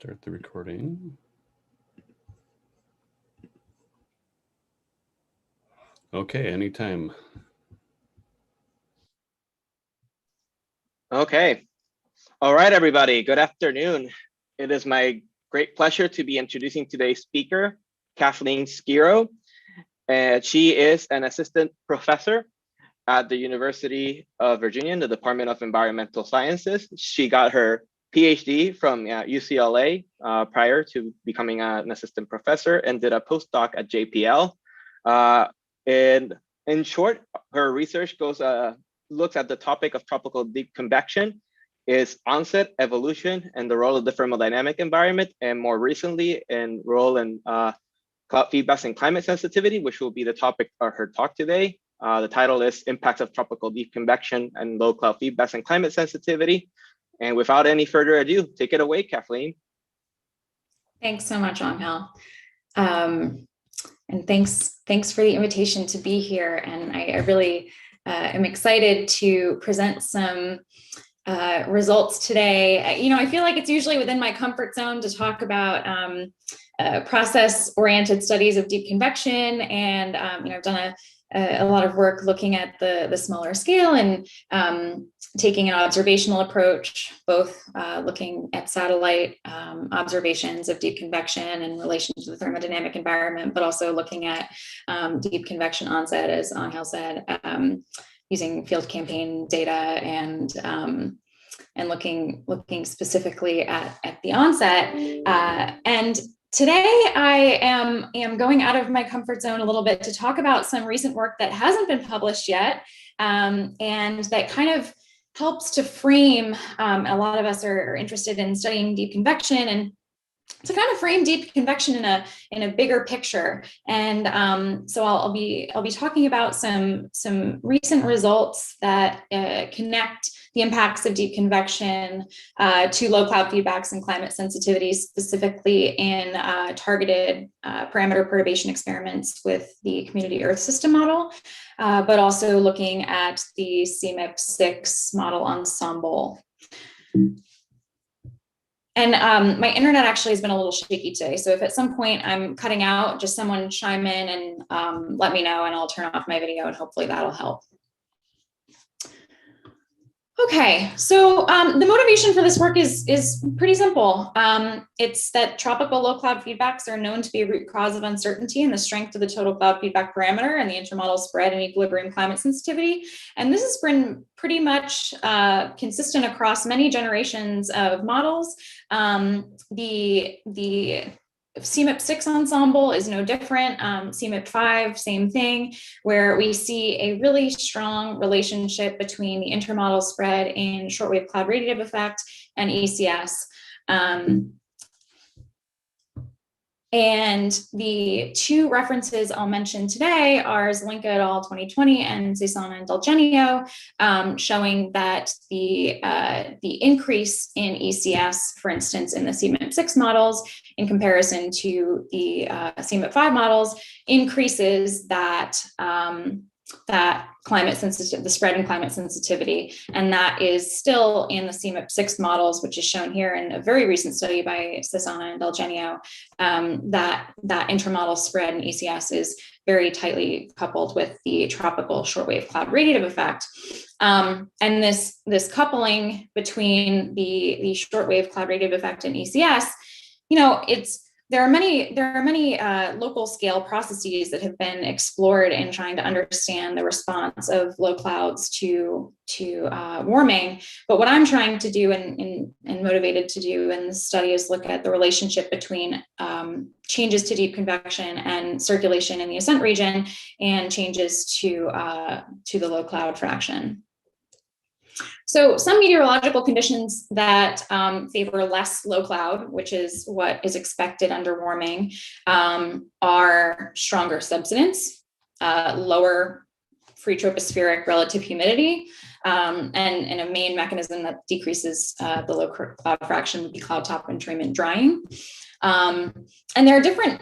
Start the recording. Okay, anytime. Okay. All right, everybody. Good afternoon. It is my great pleasure to be introducing today's speaker, Kathleen Skirow. She is an assistant professor at the University of Virginia in the Department of Environmental Sciences. She got her PhD from UCLA prior to becoming an assistant professor and did a postdoc at JPL. In short, her research looks at the topic of tropical deep convection, its onset, evolution, and the role of the thermodynamic environment, and more recently, in role in cloud feedbacks and climate sensitivity, which will be the topic of her talk today. The title is Impacts of Tropical Deep Convection and Low Cloud Feedbacks and Climate Sensitivity. And without any further ado, take it away, Kathleen. Thanks so much, Angel. And thanks for the invitation to be here. And I really am excited to present some results today. I feel like it's usually within my comfort zone to talk about process-oriented studies of deep convection. And I've done a lot of work looking at the smaller scale and taking an observational approach, both looking at satellite observations of deep convection in relation to the thermodynamic environment, but also looking at deep convection onset, as Angel said, using field campaign data and looking specifically at the onset. And today I am going out of my comfort zone a little bit to talk about some recent work that hasn't been published yet, and that kind of helps to frame, a lot of us are interested in studying deep convection, and to kind of frame deep convection in a bigger picture. And so I'll be talking about some recent results that connect the impacts of deep convection to low cloud feedbacks and climate sensitivity, specifically in targeted parameter perturbation experiments with the Community Earth System model, but also looking at the CMIP-6 model ensemble. And my internet actually has been a little shaky today. So if at some point I'm cutting out, just someone chime in and let me know, and I'll turn off my video, and hopefully that'll help. Okay, so the motivation for this work is pretty simple. It's that tropical low cloud feedbacks are known to be a root cause of uncertainty in the strength of the total cloud feedback parameter and the intermodal spread and equilibrium climate sensitivity. And this has been pretty much consistent across many generations of models. The CMIP-6 ensemble is no different. CMIP-5, same thing, where we see a really strong relationship between the intermodal spread in shortwave cloud radiative effect and ECS. And the two references I'll mention today are Zelenka et al. 2020 and Cesana and Delgenio, showing that the increase in ECS, for instance, in the CMIP-6 models in comparison to the CMIP-5 models, increases that climate sensitive, the spread in climate sensitivity, and that is still in the CMIP-6 models, which is shown here in a very recent study by Cesana and Delgenio. That intermodal spread in ECS is very tightly coupled with the tropical shortwave cloud radiative effect, and this coupling between the shortwave cloud radiative effect and ECS, there are many local scale processes that have been explored in trying to understand the response of low clouds to warming. But what I'm trying to do and motivated to do in this study is look at the relationship between changes to deep convection and circulation in the Ascent region and changes to the low cloud fraction. So some meteorological conditions that favor less low cloud, which is what is expected under warming, are stronger subsidence, lower free tropospheric relative humidity, and a main mechanism that decreases the low cloud fraction would be cloud top entrainment drying. And there are different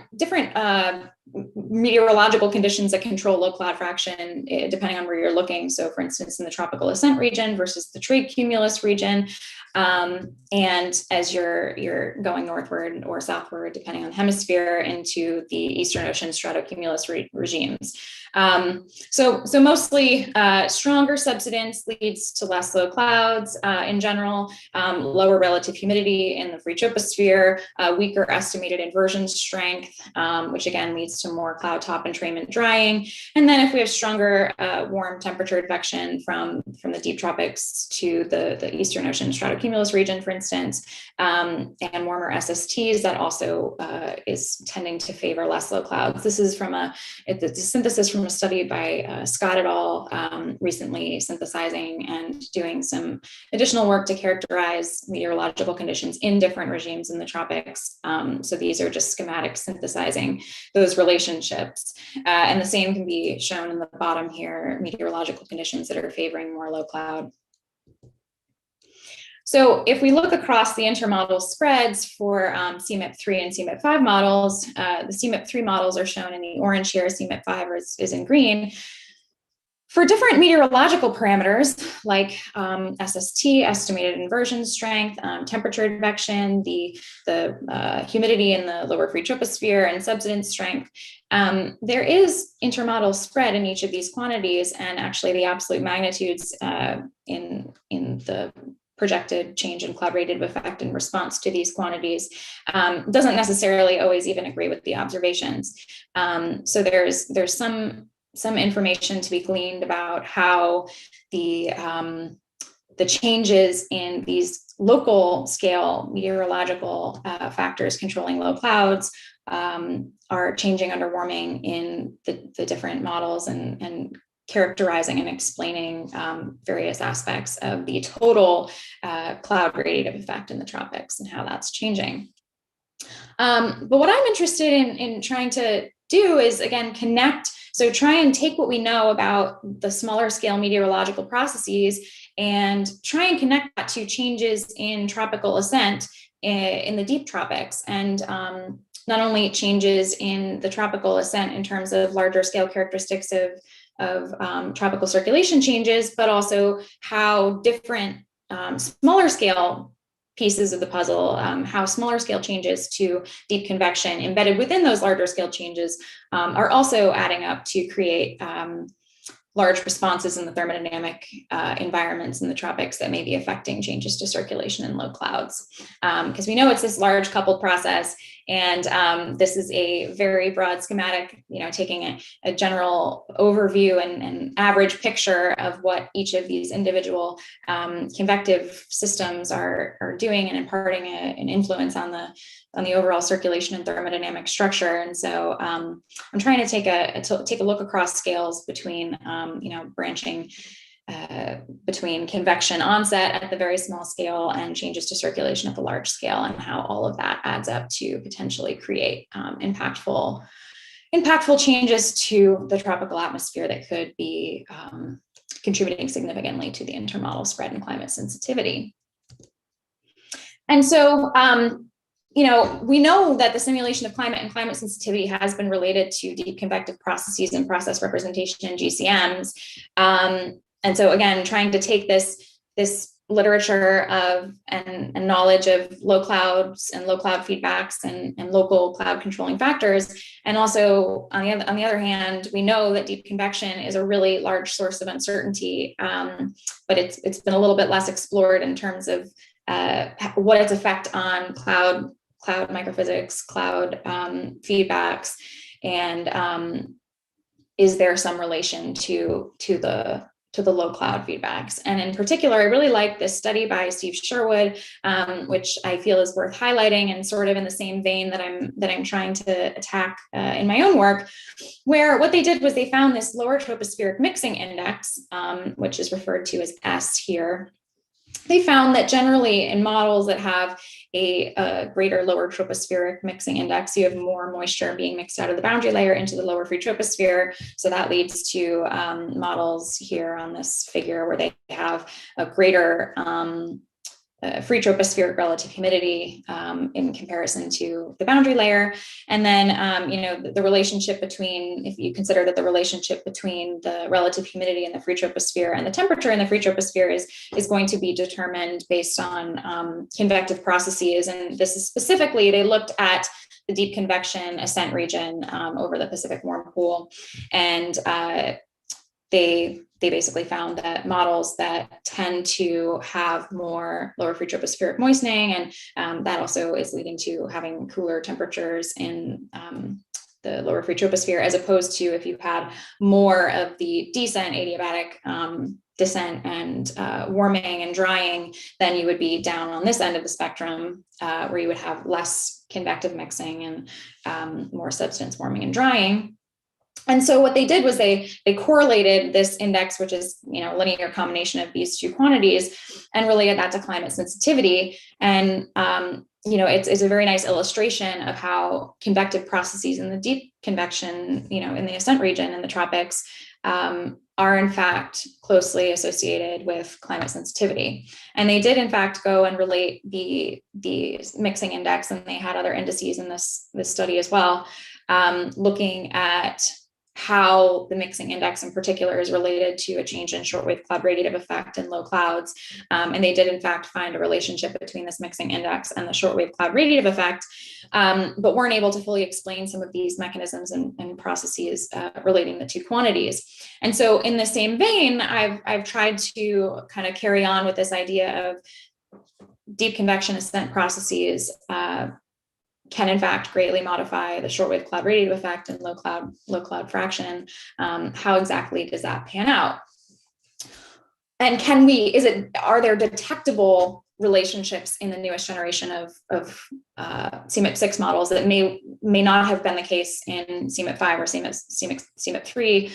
meteorological conditions that control low cloud fraction, depending on where you're looking. So for instance, in the tropical Ascent region versus the trade cumulus region. And as you're going northward or southward, depending on the hemisphere, into the Eastern Ocean stratocumulus regimes. So mostly stronger subsidence leads to less low clouds in general, lower relative humidity in the free troposphere, weaker estimated inversion strength, which again leads to more cloud top entrainment drying. And then if we have stronger warm temperature advection from the deep tropics to the Eastern Ocean stratocumulus region, for instance, and warmer SSTs, that also is tending to favor less low clouds. This is from a synthesis from a study by Scott et al. Recently synthesizing and doing some additional work to characterize meteorological conditions in different regimes in the tropics. So these are just schematic synthesizing those relationships. And the same can be shown in the bottom here, meteorological conditions that are favoring more low cloud. So if we look across the intermodal spreads for CMIP3 and CMIP5 models, the CMIP3 models are shown in the orange here, CMIP5 is in green. For different meteorological parameters like SST, estimated inversion strength, temperature advection, the humidity in the lower free troposphere, and subsidence strength, there is intermodal spread in each of these quantities, and actually the absolute magnitudes in the projected change in cloud radiative effect in response to these quantities doesn't necessarily always even agree with the observations. So there's some information to be gleaned about how the changes in these local scale meteorological factors controlling low clouds are changing under warming in the different models and characterizing and explaining various aspects of the total cloud radiative effect in the tropics and how that's changing. But what I'm interested in trying to do is, again, connect. So try and take what we know about the smaller scale meteorological processes and try and connect that to changes in tropical ascent in the deep tropics. And not only changes in the tropical ascent in terms of larger scale characteristics of tropical circulation changes, but also how different smaller scale pieces of the puzzle, how smaller scale changes to deep convection embedded within those larger scale changes are also adding up to create large responses in the thermodynamic environments in the tropics that may be affecting changes to circulation in low clouds. Because we know it's this large coupled process, and this is a very broad schematic, taking a general overview and average picture of what each of these individual convective systems are doing and imparting an influence on the overall circulation and thermodynamic structure. And so I'm trying to take a look across scales between branching between convection onset at the very small scale and changes to circulation at the large scale, and how all of that adds up to potentially create impactful changes to the tropical atmosphere that could be contributing significantly to the intermodal spread and climate sensitivity. And so we know that the simulation of climate and climate sensitivity has been related to deep convective processes and process representation in GCMs. And so again, trying to take this literature of and knowledge of low clouds and low cloud feedbacks and local cloud controlling factors. And also on the other hand, we know that deep convection is a really large source of uncertainty, but it's been a little bit less explored in terms of what its effect on cloud microphysics, cloud feedbacks, and is there some relation to the low cloud feedbacks. And in particular, I really like this study by Steve Sherwood, which I feel is worth highlighting, and sort of in the same vein that I'm trying to attack in my own work, where what they did was they found this lower tropospheric mixing index, which is referred to as S here. They found that generally in models that have a greater lower tropospheric mixing index, you have more moisture being mixed out of the boundary layer into the lower free troposphere. So that leads to models here on this figure where they have a greater free tropospheric relative humidity in comparison to the boundary layer. And then, the relationship between, if you consider that the relationship between the relative humidity in the free troposphere and the temperature in the free troposphere is going to be determined based on convective processes. And this is specifically, they looked at the deep convection Ascent region over the Pacific warm pool. And they basically found that models that tend to have more lower free tropospheric moistening, and that also is leading to having cooler temperatures in the lower free troposphere, as opposed to if you had more of the descent, adiabatic descent and warming and drying, then you would be down on this end of the spectrum where you would have less convective mixing and more substance warming and drying. And so what they did was they correlated this index, which is linear combination of these two quantities, and related that to climate sensitivity. And it's a very nice illustration of how convective processes in the deep convection, in the Ascent region in the tropics, are in fact closely associated with climate sensitivity. And they did in fact go and relate the mixing index, and they had other indices in this study as well, looking at how the mixing index in particular is related to a change in shortwave cloud radiative effect in low clouds. And they did in fact find a relationship between this mixing index and the shortwave cloud radiative effect, but weren't able to fully explain some of these mechanisms and processes relating the two quantities. And so in the same vein, I've tried to kind of carry on with this idea of deep convection Ascent processes can in fact greatly modify the shortwave cloud radiative effect and low cloud fraction. How exactly does that pan out? And are there detectable relationships in the newest generation of CMIP6 models that may not have been the case in CMIP5 or CMIP3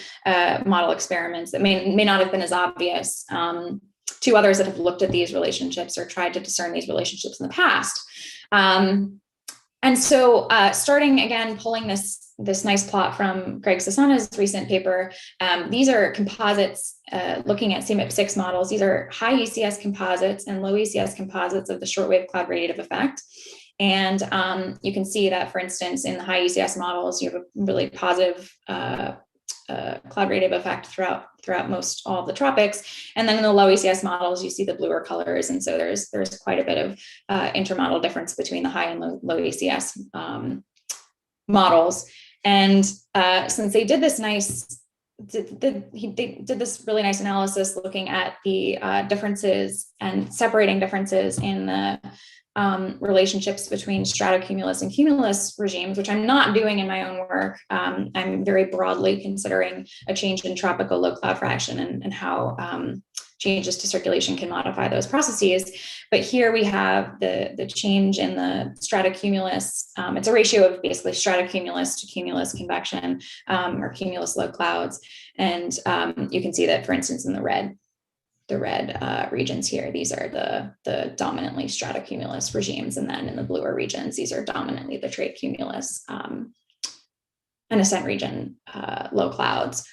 model experiments that may not have been as obvious to others that have looked at these relationships or tried to discern these relationships in the past? And so starting again, pulling this nice plot from Greg Sasana's recent paper, these are composites looking at CMIP6 models. These are high ECS composites and low ECS composites of the shortwave cloud radiative effect. And you can see that, for instance, in the high ECS models, you have a really positive cloud radiative effect throughout most all of the tropics. And then in the low ECS models, you see the bluer colors. And so there's quite a bit of intermodal difference between the high and low ECS models. And since they did this they did this really nice analysis looking at the differences and separating differences in the relationships between stratocumulus and cumulus regimes, which I'm not doing in my own work. I'm very broadly considering a change in tropical low cloud fraction and how changes to circulation can modify those processes. But here we have the change in the stratocumulus. It's a ratio of basically stratocumulus to cumulus convection or cumulus low clouds. And you can see that, for instance, in the red regions here, these are the dominantly stratocumulus regimes. And then in the bluer regions, these are dominantly the tracumulus and Ascent region low clouds.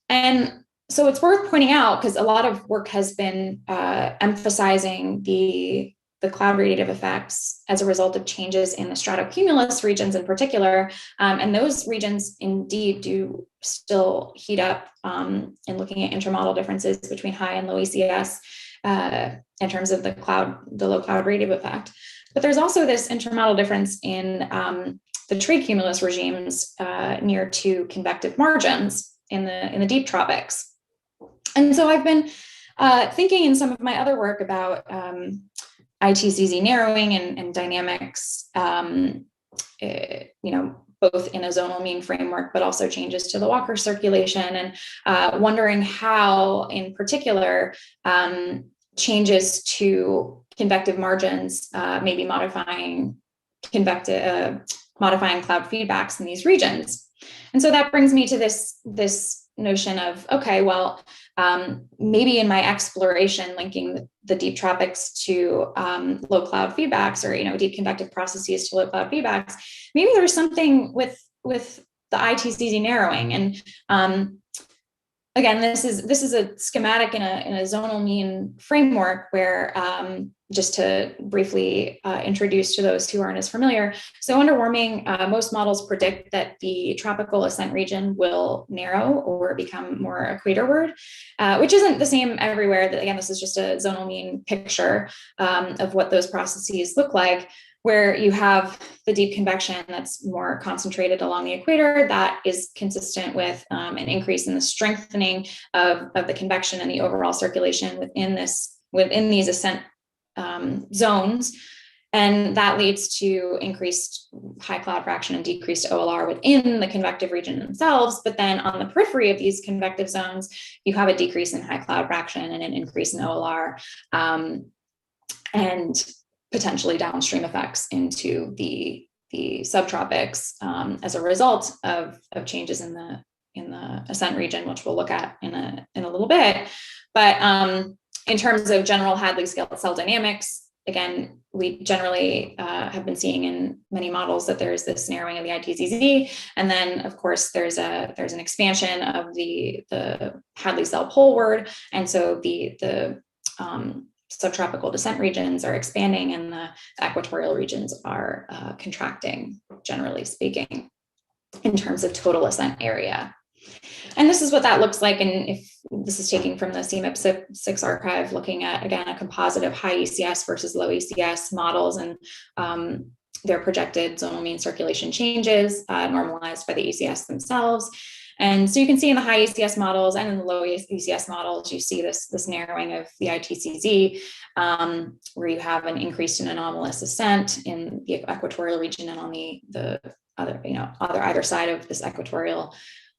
And so it's worth pointing out, because a lot of work has been emphasizing the cloud radiative effects as a result of changes in the stratocumulus regions in particular. And those regions indeed do still heat up in looking at intermodal differences between high and low ECS in terms of the low cloud radiative effect. But there's also this intermodal difference in the tracumulus regimes near to convective margins in the deep tropics. And so I've been thinking in some of my other work about ITCZ narrowing and dynamics, both in a zonal mean framework, but also changes to the Walker circulation, and wondering how, in particular, changes to convective margins may be modifying cloud feedbacks in these regions. And so that brings me to this notion of, okay, well, maybe in my exploration linking the deep tropics to low cloud feedbacks, or deep convective processes to low cloud feedbacks, maybe there's something with the ITCZ narrowing. And again, this is a schematic in a zonal mean framework where, just to briefly introduce to those who aren't as familiar. So under warming, most models predict that the tropical ascent region will narrow or become more equatorward, which isn't the same everywhere. Again, this is just a zonal mean picture of what those processes look like, where you have the deep convection that's more concentrated along the equator. That is consistent with an increase in the strengthening of the convection and the overall circulation within these ascent zones. And that leads to increased high cloud fraction and decreased OLR within the convective region themselves. But then on the periphery of these convective zones, you have a decrease in high cloud fraction and an increase in OLR, and potentially downstream effects into the subtropics as a result of changes in the ascent region, which we'll look at in a little bit. But in terms of general Hadley scale cell dynamics, again, we generally have been seeing in many models that there's this narrowing of the ITCZ, and then of course there's an expansion of the Hadley cell poleward, and so the subtropical descent regions are expanding and the equatorial regions are contracting, generally speaking, in terms of total ascent area. And this is what that looks like. And if this is taken from the CMIP 6 archive, looking at, again, a composite of high ECS versus low ECS models and their projected zonal mean circulation changes normalized by the ECS themselves. And so you can see in the high ECS models and in the low ECS models, you see this narrowing of the ITCZ, where you have an increase in anomalous ascent in the equatorial region and on the other, either side of this equatorial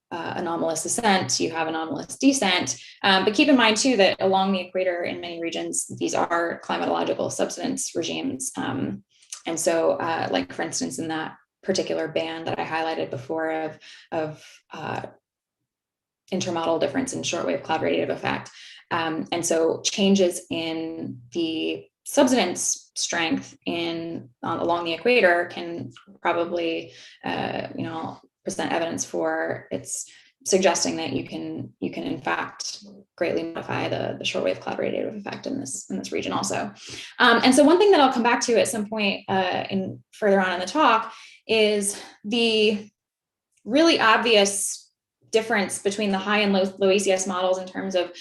anomalous ascent, you have anomalous descent. But keep in mind too that along the equator in many regions, these are climatological subsidence regimes. And so like for instance, in that particular band that I highlighted before of intermodal difference in shortwave cloud radiative effect. And so changes in the subsidence strength along the equator can probably, present evidence for it's suggesting that you can in fact greatly modify the shortwave cloud radiative effect in this region also. And so one thing that I'll come back to at some point further on in the talk is the really obvious difference between the high and low ECS models in terms of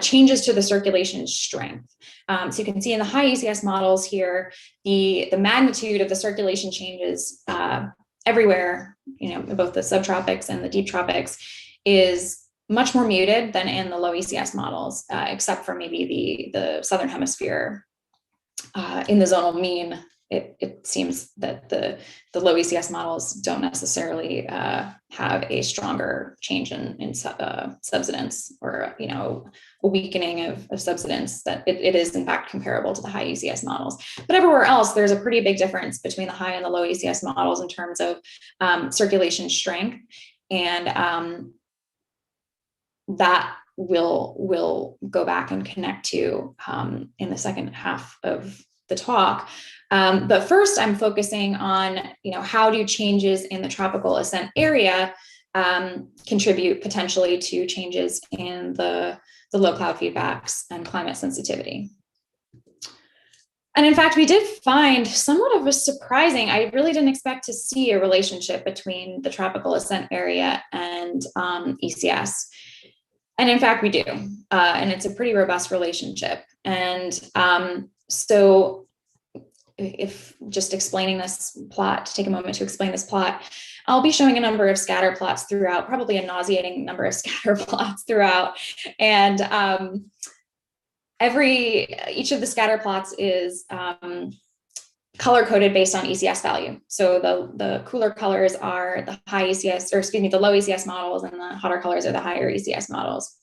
changes to the circulation strength. So you can see in the high ECS models here, the magnitude of the circulation changes everywhere, in both the subtropics and the deep tropics, is much more muted than in the low ECS models, except for maybe the southern hemisphere. In the zonal mean, it seems that the low ECS models don't necessarily have a stronger change in subsidence or a weakening of subsidence, that it is in fact comparable to the high ECS models. But everywhere else, there's a pretty big difference between the high and the low ECS models in terms of circulation strength, and that we'll go back and connect to in the second half of the talk. But first, I'm focusing on, how do changes in the tropical ascent area contribute potentially to changes in the low cloud feedbacks and climate sensitivity. And in fact, we did find somewhat of a surprising, I really didn't expect to see a relationship between the tropical ascent area and ECS. And in fact, we do. And it's a pretty robust relationship. And so if just explaining this plot, to take a moment to explain this plot, I'll be showing a number of scatter plots throughout, probably a nauseating number of scatter plots throughout. And each of the scatter plots is color coded based on ECS value. So the cooler colors are the high ECS, or excuse me, the low ECS models, and the hotter colors are the higher ECS models.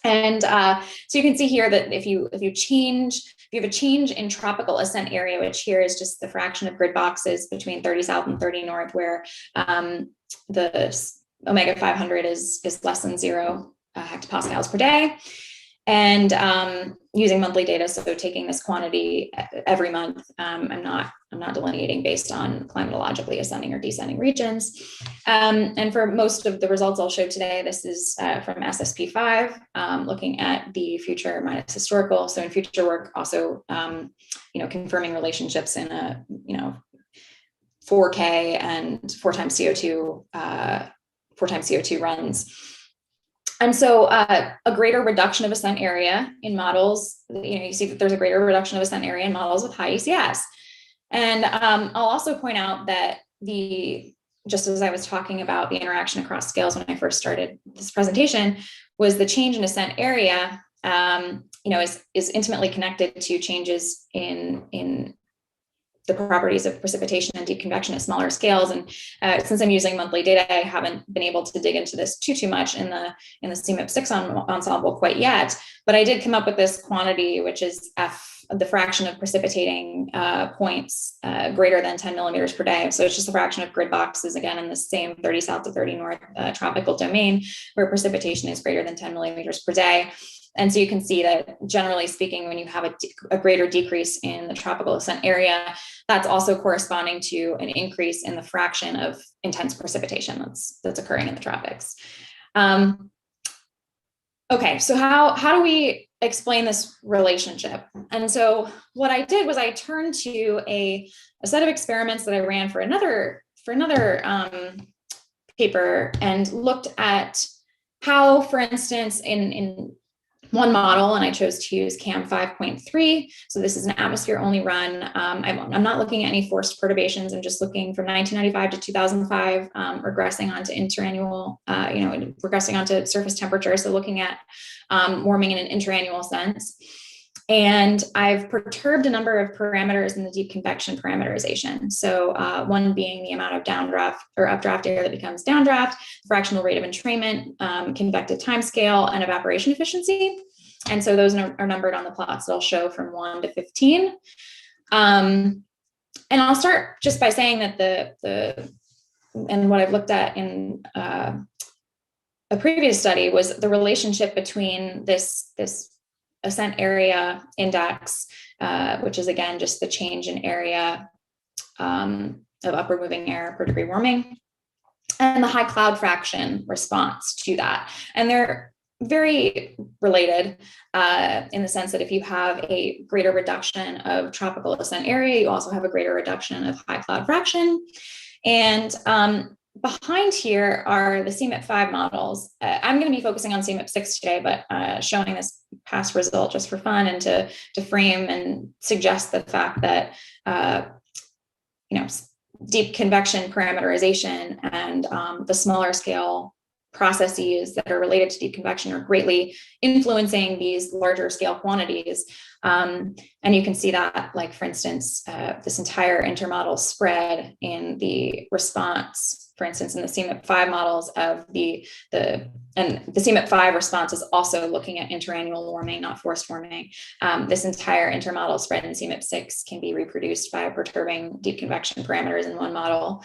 And so you can see here that if you have a change in tropical ascent area, which here is just the fraction of grid boxes between 30 south and 30 north, where the omega 500 is less than 0 hectopascals per day. And using monthly data, so taking this quantity every month. I'm not delineating based on climatologically ascending or descending regions. And for most of the results I'll show today, this is from SSP5, looking at the future minus historical. So in future work, also confirming relationships in a 4K and 4 times CO2 runs. And so a greater reduction of ascent area in models, you see that there's a greater reduction of ascent area in models with high ECS. And I'll also point out that just as I was talking about the interaction across scales when I first started this presentation, was the change in ascent area, is intimately connected to changes in the properties of precipitation and deep convection at smaller scales. And since I'm using monthly data, I haven't been able to dig into this too much in the CMIP6 ensemble quite yet, but I did come up with this quantity, which is the fraction of precipitating points greater than 10 millimeters per day. So it's just a fraction of grid boxes, again, in the same 30 south to 30 north tropical domain, where precipitation is greater than 10 millimeters per day. And so you can see that generally speaking, when you have a greater decrease in the tropical ascent area, that's also corresponding to an increase in the fraction of intense precipitation that's occurring in the tropics. Okay, so how do we explain this relationship? And so what I did was I turned to a set of experiments that I ran for another paper and looked at how, for instance, in one model, and I chose to use CAM 5.3. So this is an atmosphere only run. I'm not looking at any forced perturbations. I'm just looking from 1995 to 2005, regressing onto interannual, regressing onto surface temperature. So looking at warming in an interannual sense. And I've perturbed a number of parameters in the deep convection parameterization. So one being the amount of downdraft or updraft air that becomes downdraft, fractional rate of entrainment, convective timescale, and evaporation efficiency. And so those are numbered on the plots that I'll show from 1 to 15. And I'll start just by saying that and what I've looked at in a previous study was the relationship between this ascent area index, which is again just the change in area of upward moving air per degree warming, and the high cloud fraction response to that. And they're very related in the sense that if you have a greater reduction of tropical ascent area, you also have a greater reduction of high cloud fraction. And behind here are the CMIP5 models. I'm going to be focusing on CMIP6 today, but showing this past result just for fun and to frame and suggest the fact that deep convection parameterization and the smaller scale processes that are related to deep convection are greatly influencing these larger scale quantities. And you can see that, like, for instance, this entire intermodel spread in the response, for instance, in the CMIP5 models of the CMIP5 response is also looking at interannual warming, not forced warming. This entire intermodel spread in CMIP6 can be reproduced by perturbing deep convection parameters in one model.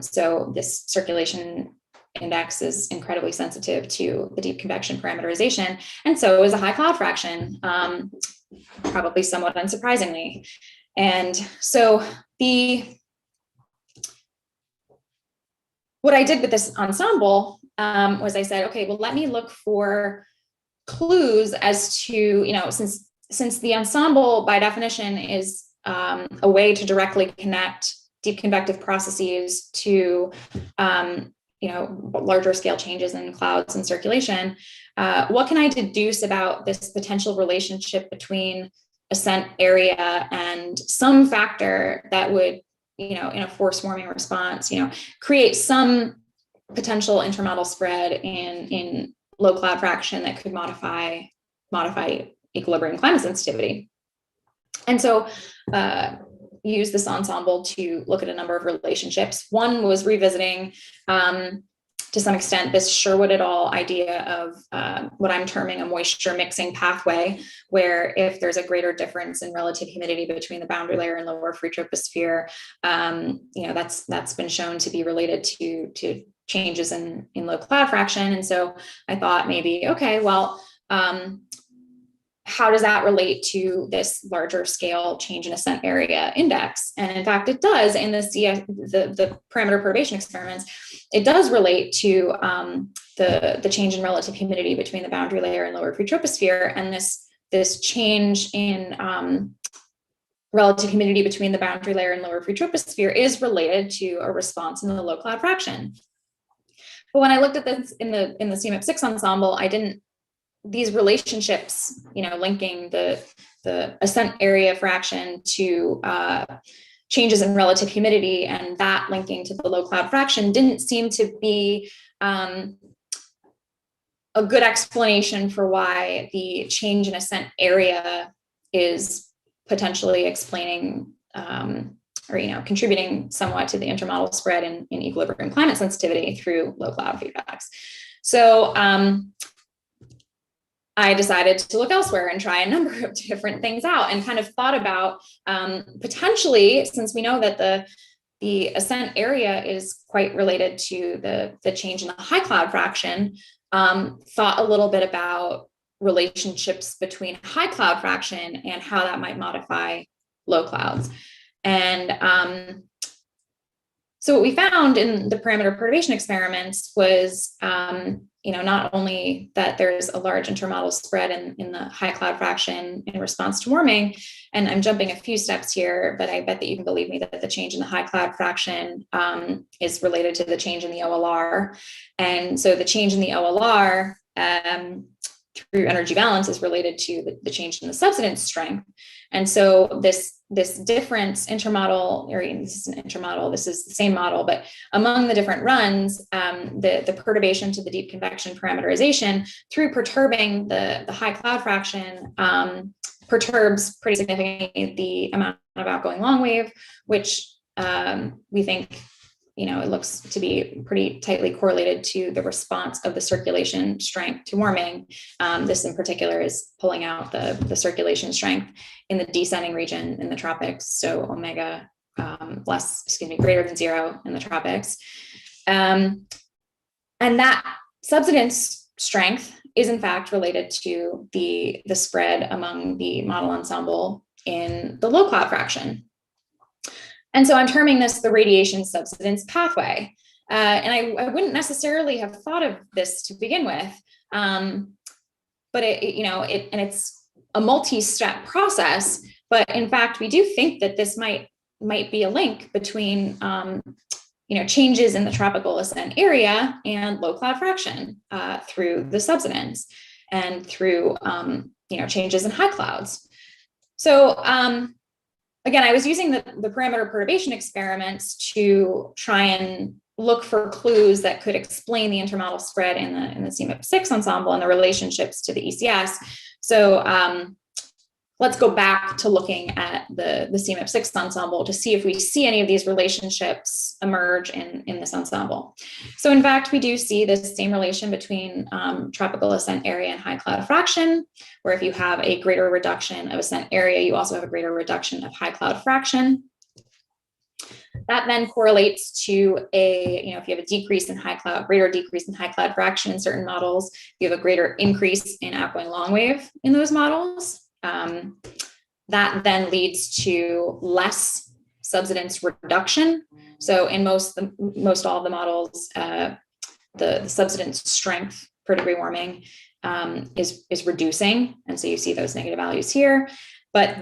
So this circulation index is incredibly sensitive to the deep convection parameterization. And so is a high cloud fraction, probably somewhat unsurprisingly. And so what I did with this ensemble was I said, okay, well, let me look for clues as to, since the ensemble by definition is a way to directly connect deep convective processes to larger scale changes in clouds and circulation, what can I deduce about this potential relationship between ascent area and some factor that would, in a forced warming response, create some potential intermodal spread in low cloud fraction that could modify equilibrium climate sensitivity. And so use this ensemble to look at a number of relationships. One was revisiting, to some extent, this Sherwood et al. Idea of what I'm terming a moisture mixing pathway, where if there's a greater difference in relative humidity between the boundary layer and lower free troposphere, that's been shown to be related to changes in low cloud fraction. And so I thought maybe, okay, well, how does that relate to this larger scale change in ascent area index? And in fact, it does in the parameter perturbation experiments. It does relate to the change in relative humidity between the boundary layer and lower pre-troposphere, and this change in relative humidity between the boundary layer and lower pre-troposphere is related to a response in the low cloud fraction. But when I looked at this in the CMIP6 ensemble, these relationships, linking the ascent area fraction to changes in relative humidity and that linking to the low cloud fraction didn't seem to be a good explanation for why the change in ascent area is potentially explaining or contributing somewhat to the intermodal spread in equilibrium climate sensitivity through low cloud feedbacks. So I decided to look elsewhere and try a number of different things out, and kind of thought about potentially, since we know that the ascent area is quite related to the change in the high cloud fraction, thought a little bit about relationships between high cloud fraction and how that might modify low clouds. And so what we found in the parameter perturbation experiments was, not only that there's a large intermodal spread in the high cloud fraction in response to warming, and I'm jumping a few steps here, but I bet that you can believe me that the change in the high cloud fraction is related to the change in the OLR. And so the change in the OLR through energy balance is related to the change in the subsidence strength. And so this difference intermodel, or this is an intermodel, this is the same model, but among the different runs, the perturbation to the deep convection parameterization through perturbing the high cloud fraction perturbs pretty significantly the amount of outgoing long wave, which we think, it looks to be pretty tightly correlated to the response of the circulation strength to warming. This in particular is pulling out the circulation strength in the descending region in the tropics. So omega greater than 0 in the tropics. And that subsidence strength is in fact related to the spread among the model ensemble in the low cloud fraction. And so I'm terming this the radiation subsidence pathway. And I wouldn't necessarily have thought of this to begin with, but it's a multi-step process. But in fact, we do think that this might be a link between changes in the tropical ascent area and low cloud fraction through the subsidence and through changes in high clouds. So again, I was using the parameter perturbation experiments to try and look for clues that could explain the intermodal spread in the CMIP6 ensemble and the relationships to the ECS. So let's go back to looking at the CMIP6 ensemble to see if we see any of these relationships emerge in this ensemble. So in fact, we do see this same relation between tropical ascent area and high cloud fraction, where if you have a greater reduction of ascent area, you also have a greater reduction of high cloud fraction. That then correlates to if you have a decrease in greater decrease in high cloud fraction in certain models, you have a greater increase in outgoing long wave in those models. That then leads to less subsidence reduction. So in most all of the models, the subsidence strength per degree warming is reducing, and so you see those negative values here. But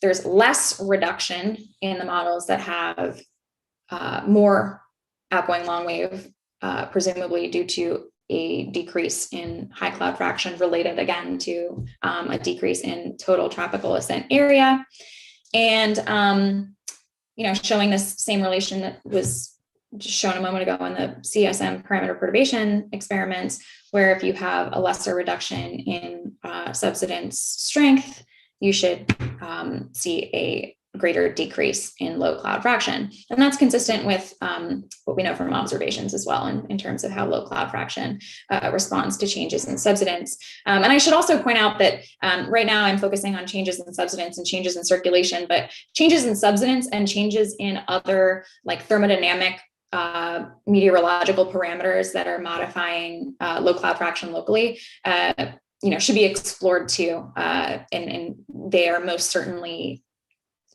there's less reduction in the models that have more outgoing long wave, presumably due to a decrease in high cloud fraction related again to a decrease in total tropical ascent area. And, showing this same relation that was just shown a moment ago in the CSM parameter perturbation experiments, where if you have a lesser reduction in subsidence strength, you should see a greater decrease in low cloud fraction. And that's consistent with what we know from observations as well in terms of how low cloud fraction responds to changes in subsidence. And I should also point out that right now I'm focusing on changes in subsidence and changes in circulation, but changes in subsidence and changes in other like thermodynamic meteorological parameters that are modifying low cloud fraction locally should be explored too. And they are most certainly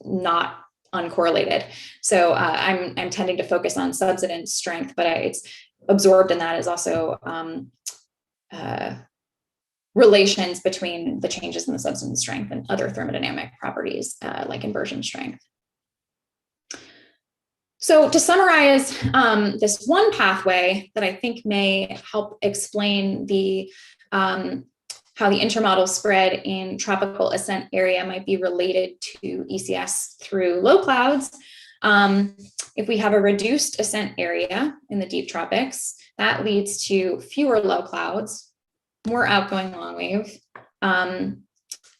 not uncorrelated. So I'm tending to focus on subsidence strength, but it's absorbed in that is also relations between the changes in the subsidence strength and other thermodynamic properties like inversion strength. So to summarize this one pathway that I think may help explain the how the intermodal spread in tropical ascent area might be related to ECS through low clouds. If we have a reduced ascent area in the deep tropics, that leads to fewer low clouds, more outgoing long wave,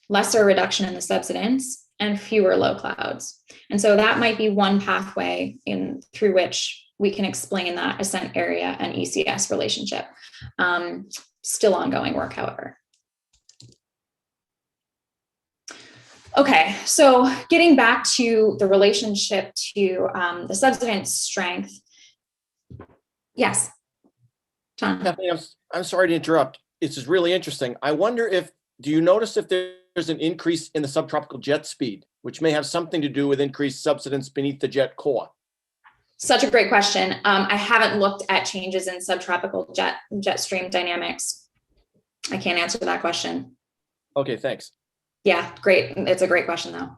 lesser reduction in the subsidence, and fewer low clouds. And so that might be one pathway through which we can explain that ascent area and ECS relationship. Still ongoing work, however. Okay, so getting back to the relationship to the subsidence strength. Yes, John. Kathleen, I'm sorry to interrupt. This is really interesting. I wonder do you notice if there's an increase in the subtropical jet speed, which may have something to do with increased subsidence beneath the jet core? Such a great question. I haven't looked at changes in subtropical jet stream dynamics. I can't answer that question. Okay, thanks. Yeah, great. It's a great question though.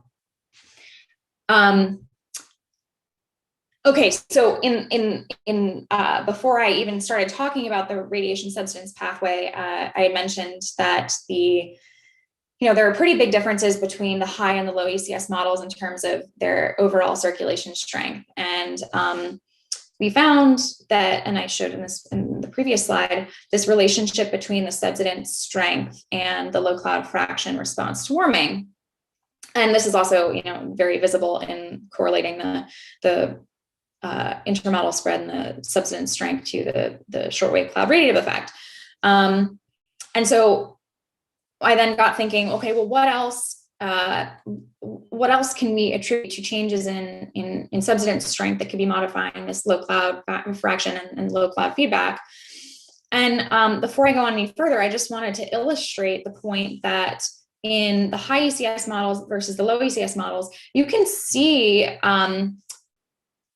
Okay, so in before I even started talking about the radiation subsidence pathway, I had mentioned that there are pretty big differences between the high and the low ECS models in terms of their overall circulation strength. And we found that, and I showed in the previous slide, this relationship between the subsidence strength and the low cloud fraction response to warming. And this is also, very visible in correlating the intermodal spread and the subsidence strength to the shortwave cloud radiative effect. And so I then got thinking, okay, well, what else can we attribute to changes in subsidence strength that could be modifying this low cloud fraction and low cloud feedback? And before I go on any further, I just wanted to illustrate the point that in the high ECS models versus the low ECS models, you can see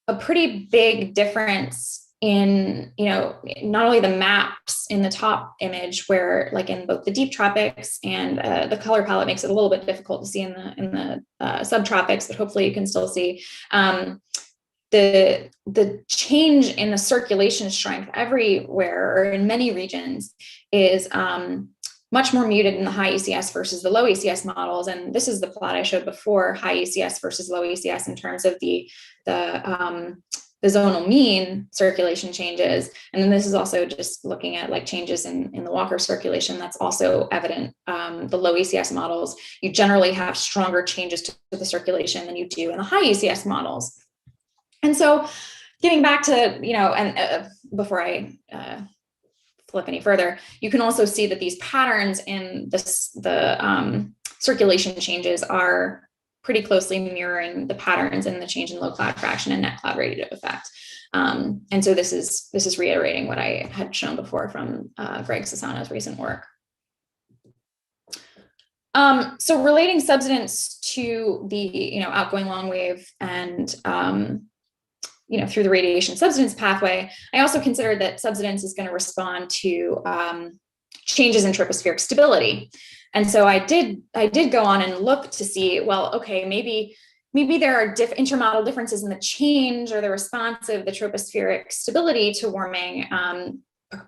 a pretty big difference in, not only the maps in the top image where, like in both the deep tropics and the color palette makes it a little bit difficult to see in the subtropics, but hopefully you can still see the change in the circulation strength everywhere or in many regions is much more muted in the high ECS versus the low ECS models. And this is the plot I showed before, high ECS versus low ECS in terms of the zonal mean circulation changes. And then this is also just looking at like changes in the Walker circulation. That's also evident. The low ECS models, you generally have stronger changes to the circulation than you do in the high ECS models. And so getting back to, before I flip any further, you can also see that these patterns in the circulation changes are pretty closely mirroring the patterns in the change in low cloud fraction and net cloud radiative effect. And so this is reiterating what I had shown before from Greg Sassano's recent work. So relating subsidence to the outgoing long wave and through the radiation subsidence pathway, I also considered that subsidence is going to respond to changes in tropospheric stability. And so I did go on and look to see, well, okay, maybe there are intermodal differences in the change or the response of the tropospheric stability to warming,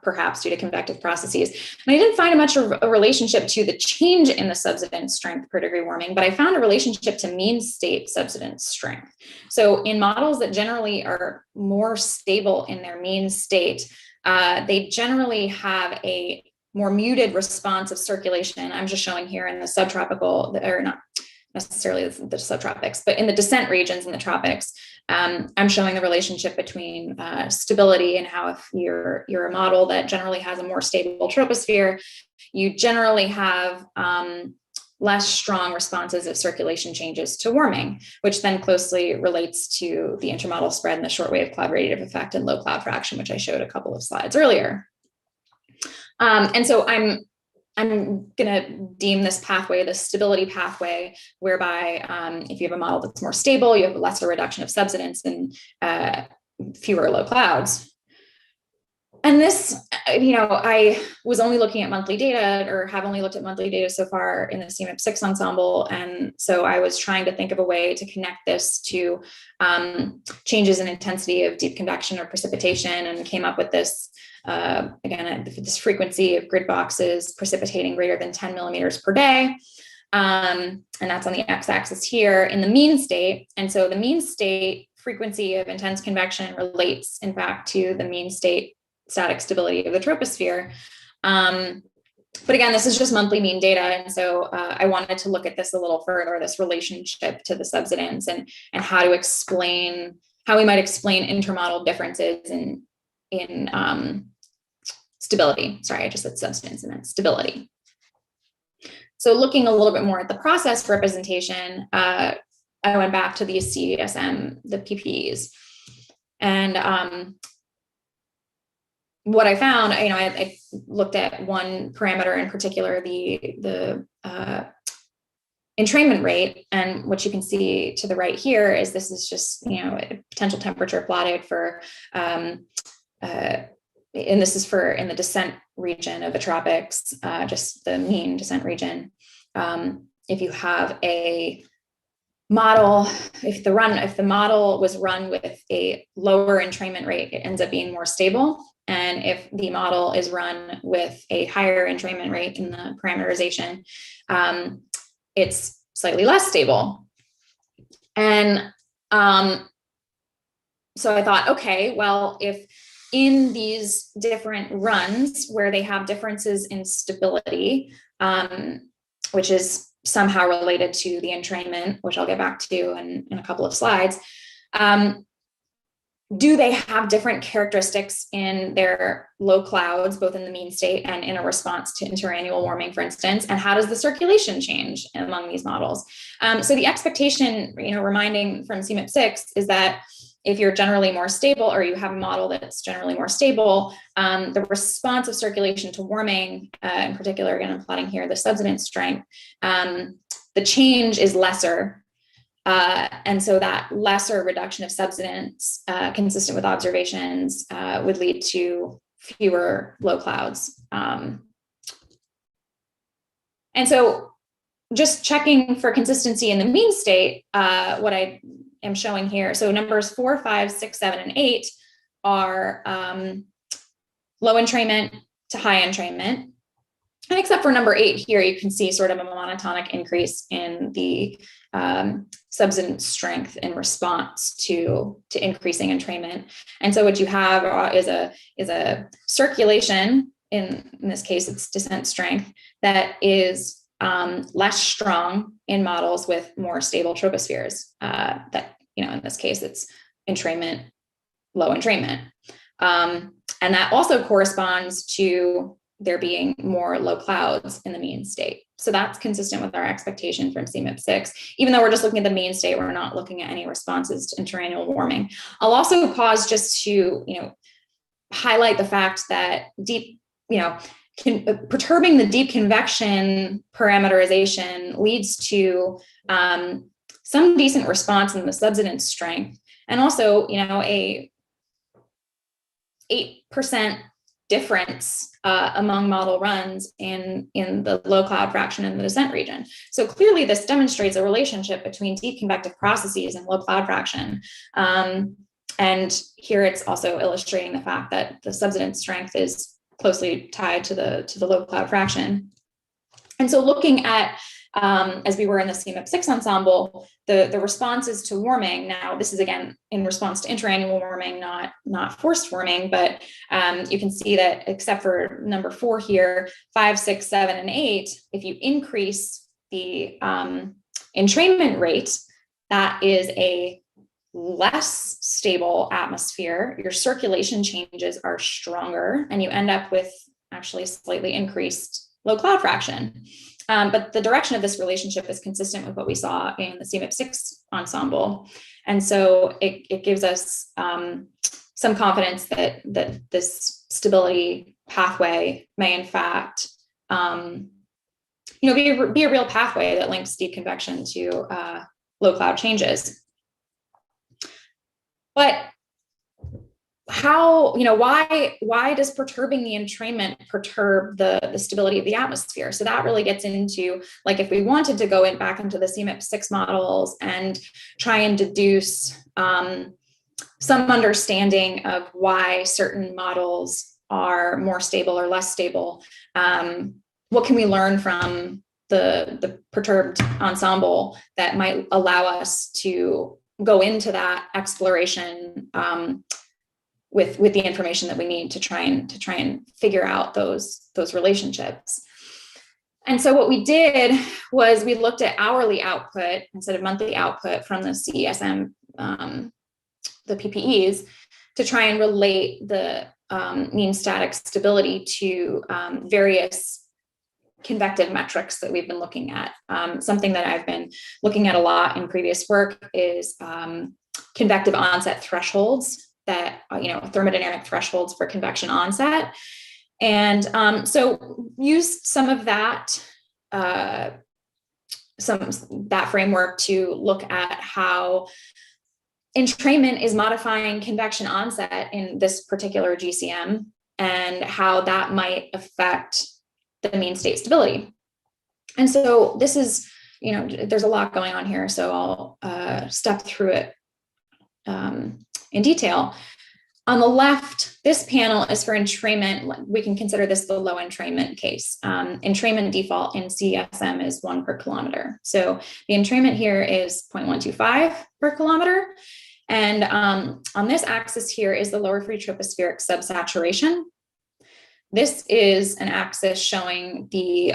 perhaps due to convective processes. And I didn't find much of a relationship to the change in the subsidence strength per degree warming, but I found a relationship to mean state subsidence strength. So in models that generally are more stable in their mean state, they generally have a more muted response of circulation. I'm just showing here in the subtropical, or not necessarily the subtropics, but in the descent regions in the tropics, I'm showing the relationship between stability and how if you're a model that generally has a more stable troposphere, you generally have less strong responses of circulation changes to warming, which then closely relates to the intermodal spread and the shortwave cloud radiative effect and low cloud fraction, which I showed a couple of slides earlier. And so I'm I'm going to deem this pathway the stability pathway, whereby if you have a model that's more stable, you have a lesser reduction of subsidence and fewer low clouds. And this, I was only looking at monthly data, or have only looked at monthly data so far in the CMIP6 ensemble. And so I was trying to think of a way to connect this to changes in intensity of deep convection or precipitation, and came up with this, again, this frequency of grid boxes precipitating greater than 10 millimeters per day. And that's on the x-axis here in the mean state. And so the mean state frequency of intense convection relates, in fact, to the mean state static stability of the troposphere. But again, this is just monthly mean data. And so I wanted to look at this a little further, this relationship to the subsidence, and how to explain, how we might explain intermodal differences in stability. Sorry, I just said subsidence and then stability. So looking a little bit more at the process representation, I went back to the CSM, the PPs. And what I found, I looked at one parameter in particular, the entrainment rate, and what you can see to the right here is this is just a potential temperature plotted for, and this is for in the descent region of the tropics, just the mean descent region. If you have a model, if the model was run with a lower entrainment rate, it ends up being more stable. And if the model is run with a higher entrainment rate in the parameterization, it's slightly less stable. And so I thought, okay, well, if in these different runs where they have differences in stability, which is somehow related to the entrainment, which I'll get back to in a couple of slides, do they have different characteristics in their low clouds, both in the mean state and in a response to interannual warming, for instance? And how does the circulation change among these models? So the expectation, reminding from CMIP6, is that if you're generally more stable, or you have a model that's generally more stable, the response of circulation to warming, in particular, again, I'm plotting here the subsidence strength, the change is lesser. And so that lesser reduction of subsidence, consistent with observations, would lead to fewer low clouds. And so just checking for consistency in the mean state, what I am showing here, so numbers 4, 5, 6, 7, and 8 are low entrainment to high entrainment. And except for number 8 here, you can see sort of a monotonic increase in the subsidence strength in response to increasing entrainment. And so what you have is a circulation, in this case, it's descent strength, that is less strong in models with more stable tropospheres. That, in this case, it's entrainment, low entrainment. And that also corresponds to there being more low clouds in the mean state. So that's consistent with our expectation from CMIP6. Even though we're just looking at the mean state, we're not looking at any responses to interannual warming. I'll also pause just to, highlight the fact that perturbing the deep convection parameterization leads to some decent response in the subsidence strength, and also, a 8% difference among model runs in the low cloud fraction in the descent region. So clearly this demonstrates a relationship between deep convective processes and low cloud fraction. And here it's also illustrating the fact that the subsidence strength is closely tied to the low cloud fraction. And so looking at, as we were in the CMIP6 ensemble, the responses to warming, now this is again in response to interannual warming, not forced warming, but you can see that except for number 4 here, 5, 6, 7, and 8, if you increase the entrainment rate, that is a less stable atmosphere. Your circulation changes are stronger, and you end up with actually slightly increased low cloud fraction. But the direction of this relationship is consistent with what we saw in the CMIP6 ensemble. And so it gives us some confidence that this stability pathway may in fact be a real pathway that links deep convection to low cloud changes. But how, why does perturbing the entrainment perturb the stability of the atmosphere? So that really gets into, like, if we wanted to go back into the CMIP6 models and try and deduce some understanding of why certain models are more stable or less stable, what can we learn from the perturbed ensemble that might allow us to go into that exploration with the information that we need to try and figure out those relationships. And so what we did was we looked at hourly output instead of monthly output from the CESM, the PPEs, to try and relate the mean static stability to various convective metrics that we've been looking at. Something that I've been looking at a lot in previous work is convective onset thresholds, that, thermodynamic thresholds for convection onset. And so used some of that, that framework to look at how entrainment is modifying convection onset in this particular GCM and how that might affect the mean state stability. And so this is, there's a lot going on here, so I'll step through it in detail. On the left, this panel is for entrainment. We can consider this the low entrainment case. Entrainment default in CSM is 1 per kilometer. So the entrainment here is 0.125 per kilometer. And on this axis here is the lower free tropospheric subsaturation. This is an axis showing the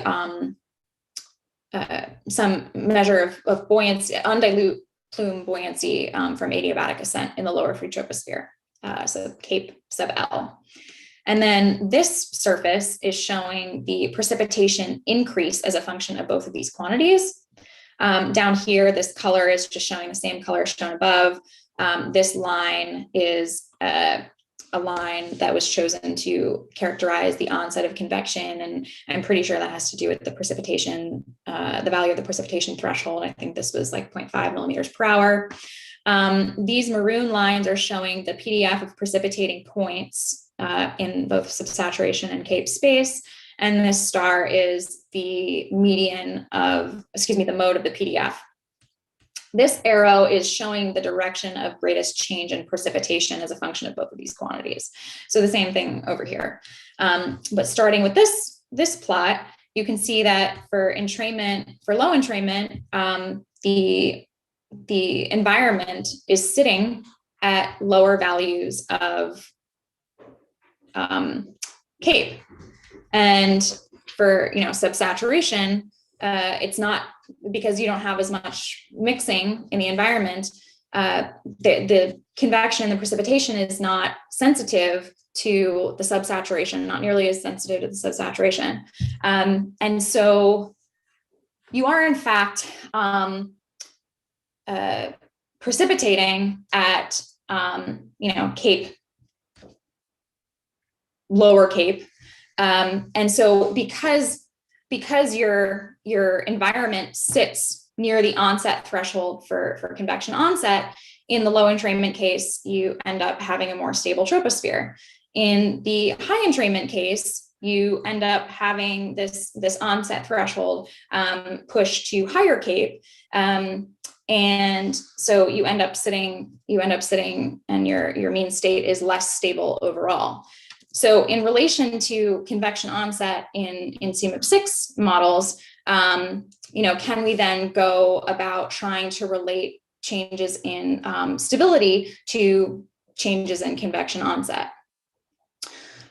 some measure of buoyancy, undilute plume buoyancy from adiabatic ascent in the lower free troposphere, so Cape sub L. And then this surface is showing the precipitation increase as a function of both of these quantities. Down here, this color is just showing the same color shown above. This line is a line that was chosen to characterize the onset of convection, and I'm pretty sure that has to do with the precipitation, the value of the precipitation threshold. I think this was like 0.5 millimeters per hour. These maroon lines are showing the PDF of precipitating points in both subsaturation and Cape space, and this star is the median of, the mode of the PDF. This arrow is showing the direction of greatest change in precipitation as a function of both of these quantities. So the same thing over here. But starting with this plot, you can see that for entrainment, for low entrainment, the environment is sitting at lower values of Cape. And for subsaturation, it's not, because you don't have as much mixing in the environment, the convection and the precipitation is not sensitive to the subsaturation, not nearly as sensitive to the subsaturation. And so you are in fact precipitating at Cape, lower Cape. And so because your environment sits near the onset threshold for convection onset, in the low entrainment case, you end up having a more stable troposphere. In the high entrainment case, you end up having this onset threshold pushed to higher Cape. And so you end up sitting and your mean state is less stable overall. So in relation to convection onset in CMIP6 models, can we then go about trying to relate changes in stability to changes in convection onset?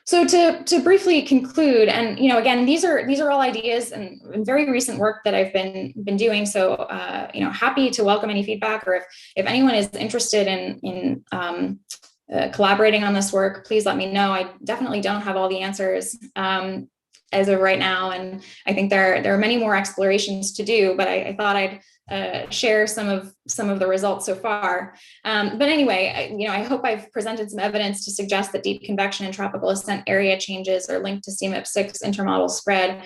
So to briefly conclude, and again, these are all ideas and very recent work that I've been doing. So happy to welcome any feedback, or if anyone is interested in collaborating on this work, please let me know. I definitely don't have all the answers. as of right now. And I think there are many more explorations to do, but I thought I'd share some of the results so far. But anyway, I hope I've presented some evidence to suggest that deep convection and tropical ascent area changes are linked to CMIP6 intermodal spread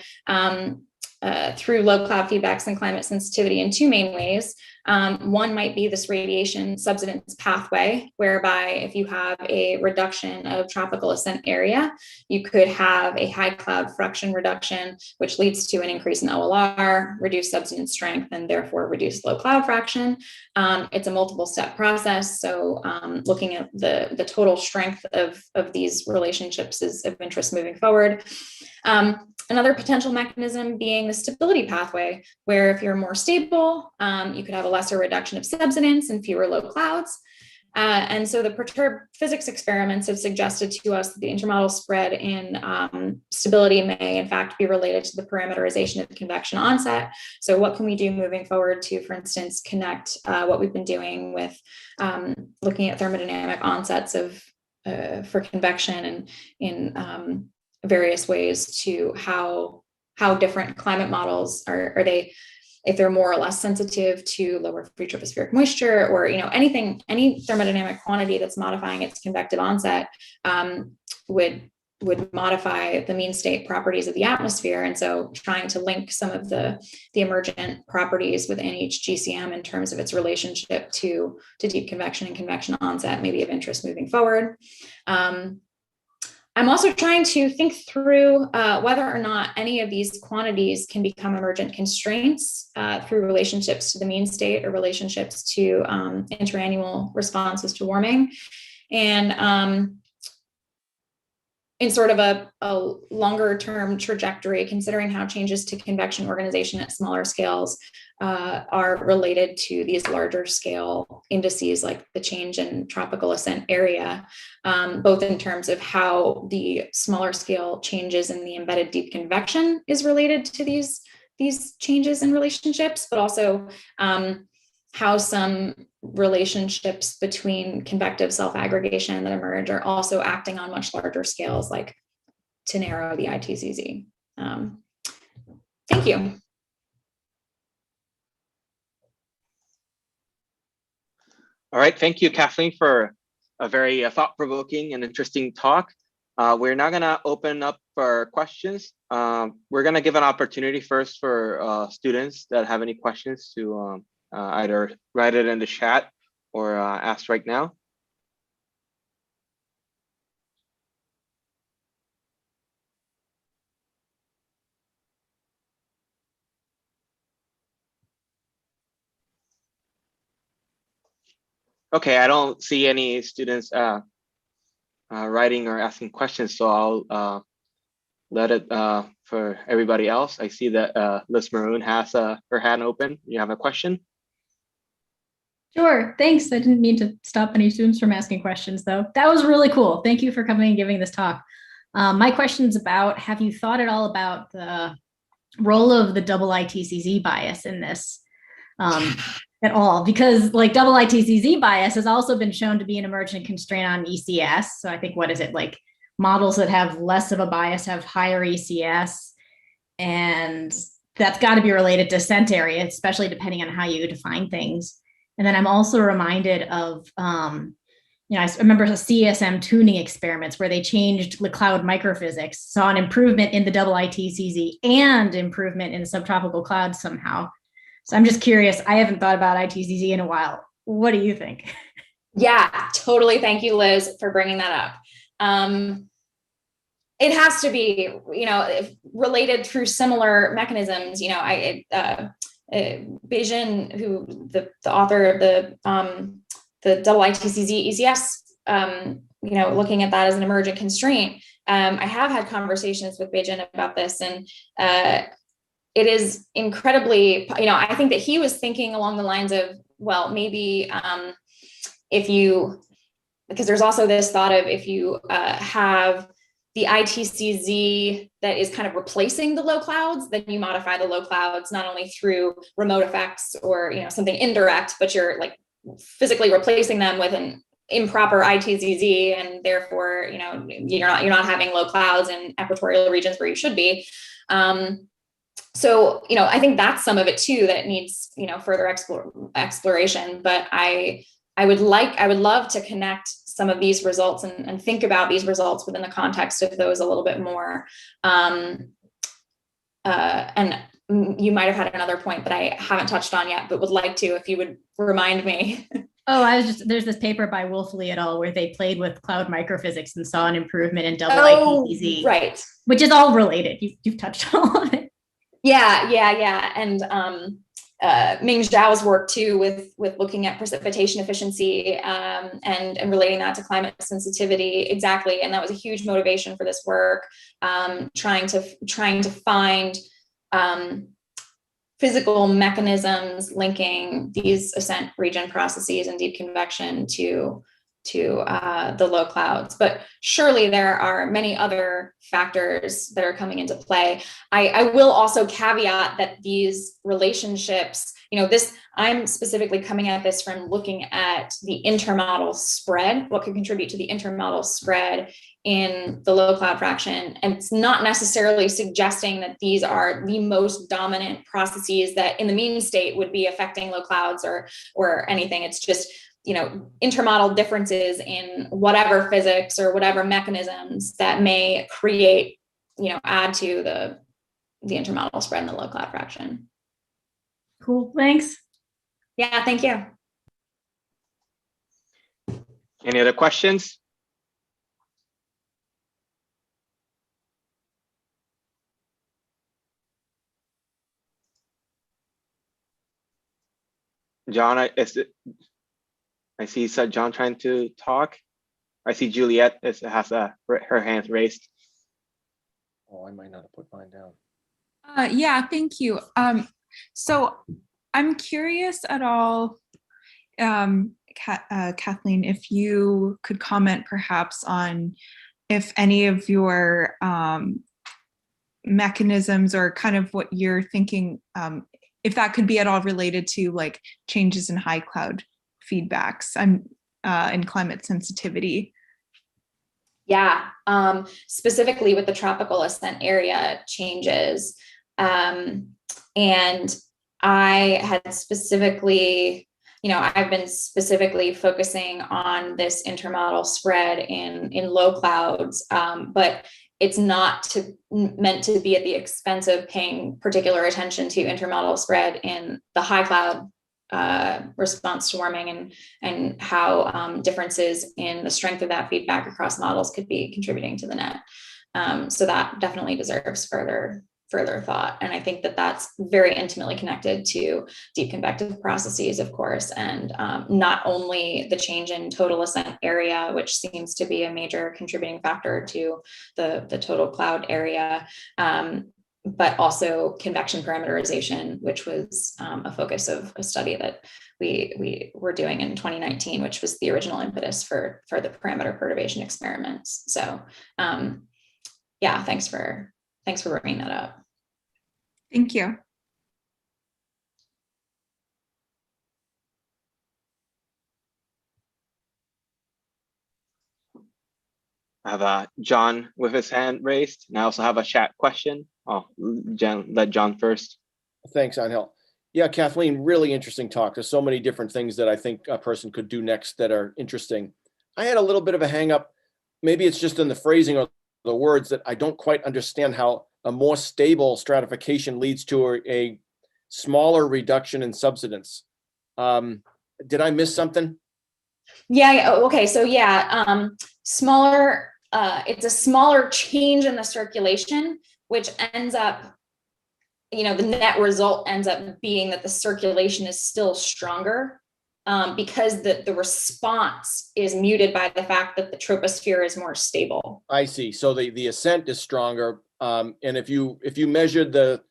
through low cloud feedbacks and climate sensitivity in two main ways. One might be this radiation subsidence pathway, whereby if you have a reduction of tropical ascent area, you could have a high cloud fraction reduction, which leads to an increase in OLR, reduced subsidence strength, and therefore reduced low cloud fraction. It's a multiple step process. So looking at the total strength of these relationships is of interest moving forward. Another potential mechanism being the stability pathway, where if you're more stable, you could have a lesser reduction of subsidence and fewer low clouds. And so the perturbed physics experiments have suggested to us that the intermodal spread in stability may in fact be related to the parameterization of the convection onset. So what can we do moving forward to, for instance, connect what we've been doing with looking at thermodynamic onsets for convection and in various ways to how different climate models are they, if they're more or less sensitive to lower free tropospheric moisture, or any thermodynamic quantity that's modifying its convective onset would modify the mean state properties of the atmosphere. And so trying to link some of the emergent properties within each GCM in terms of its relationship to deep convection and convection onset may be of interest moving forward. I'm also trying to think through whether or not any of these quantities can become emergent constraints through relationships to the mean state or relationships to interannual responses to warming. And in sort of a longer term trajectory, considering how changes to convection organization at smaller scales are related to these larger scale indices, like the change in tropical ascent area, both in terms of how the smaller scale changes in the embedded deep convection is related to these changes in relationships, but also how some relationships between convective self-aggregation that emerge are also acting on much larger scales, like to narrow the ITCZ. Thank you. All right, thank you, Kathleen, for a very thought-provoking and interesting talk. We're now gonna open up for questions. We're gonna give an opportunity first for students that have any questions to either write it in the chat or ask right now. Okay, I don't see any students writing or asking questions, so I'll let it for everybody else. I see that Liz Maroon has her hand open. You have a question? Sure, thanks. I didn't mean to stop any students from asking questions, though. That was really cool. Thank you for coming and giving this talk. My question's about, have you thought at all about the role of the double ITCZ bias in this at all? Because like double ITCZ bias has also been shown to be an emergent constraint on ECS. So I think, what is it, like models that have less of a bias have higher ECS, and that's got to be related to ascent area, especially depending on how you define things. And then I'm also reminded of, I remember the CSM tuning experiments where they changed the cloud microphysics, saw an improvement in the double ITCZ and improvement in the subtropical clouds somehow. So I'm just curious, I haven't thought about ITCZ in a while. What do you think? Yeah, totally. Thank you, Liz, for bringing that up. It has to be, related through similar mechanisms. Beijing, who the author of the double ITCZ ECS, looking at that as an emergent constraint. I have had conversations with Beijing about this, and it is incredibly, I think that he was thinking along the lines of, well, maybe because there's also this thought of if you have the ITCZ that is kind of replacing the low clouds, then you modify the low clouds, not only through remote effects or something indirect, but you're like physically replacing them with improper ITZZ, and therefore, you know, you're not having low clouds in equatorial regions where you should be. So, you know, I think that's some of it too that needs, you know, further exploration. But I would love to connect some of these results and think about these results within the context of those a little bit more. And you might have had another point that I haven't touched on yet, but would like to, if you would remind me. Oh, there's this paper by Wolfley et al. Where they played with cloud microphysics and saw an improvement in double ITZZ. Right. Which is all related. You've touched on all of it. Yeah. And Ming Zhao's work too with looking at precipitation efficiency and relating that to climate sensitivity. Exactly. And that was a huge motivation for this work, trying to find physical mechanisms linking these ascent region processes and deep convection to the low clouds. But surely there are many other factors that are coming into play. I will also caveat that these relationships, you know, I'm specifically coming at this from looking at the intermodal spread, what could contribute to the intermodal spread in the low cloud fraction. And it's not necessarily suggesting that these are the most dominant processes that in the mean state would be affecting low clouds or anything. It's just, you know, intermodal differences in whatever physics or whatever mechanisms that may create, you know, add to the intermodal spread in the low cloud fraction. Cool, thanks. Yeah, thank you. Any other questions? John, I see John trying to talk. I see Juliet has her hand raised. Oh, I might not have put mine down. Yeah, thank you. So I'm curious at all, Kathleen, if you could comment perhaps on if any of your mechanisms or kind of what you're thinking, if that could be at all related to like changes in high cloud feedbacks and climate sensitivity. Yeah, specifically with the tropical ascent area changes. And I had specifically, you know, I've been specifically focusing on this intermodal spread in low clouds, but it's not meant to be at the expense of paying particular attention to intermodal spread in the high cloud response to warming and how differences in the strength of that feedback across models could be contributing to the net. So that definitely deserves further thought. And I think that that's very intimately connected to deep convective processes, of course, and not only the change in total ascent area, which seems to be a major contributing factor to the total cloud area, but also convection parameterization, which was a focus of a study that we were doing in 2019, which was the original impetus for the parameter perturbation experiments. So yeah, thanks for bringing that up. Thank you. I have John with his hand raised, and I also have a chat question. Oh, let John first. Thanks, Angel. Yeah, Kathleen, really interesting talk. There's so many different things that I think a person could do next that are interesting. I had a little bit of a hang up. Maybe it's just in the phrasing or the words that I don't quite understand how a more stable stratification leads to a smaller reduction in subsidence. Did I miss something? Yeah. Okay. So yeah, smaller. It's a smaller change in the circulation, which ends up, you know, the net result ends up being that the circulation is still stronger because the response is muted by the fact that the troposphere is more stable. I see. So the ascent is stronger. And if you measured the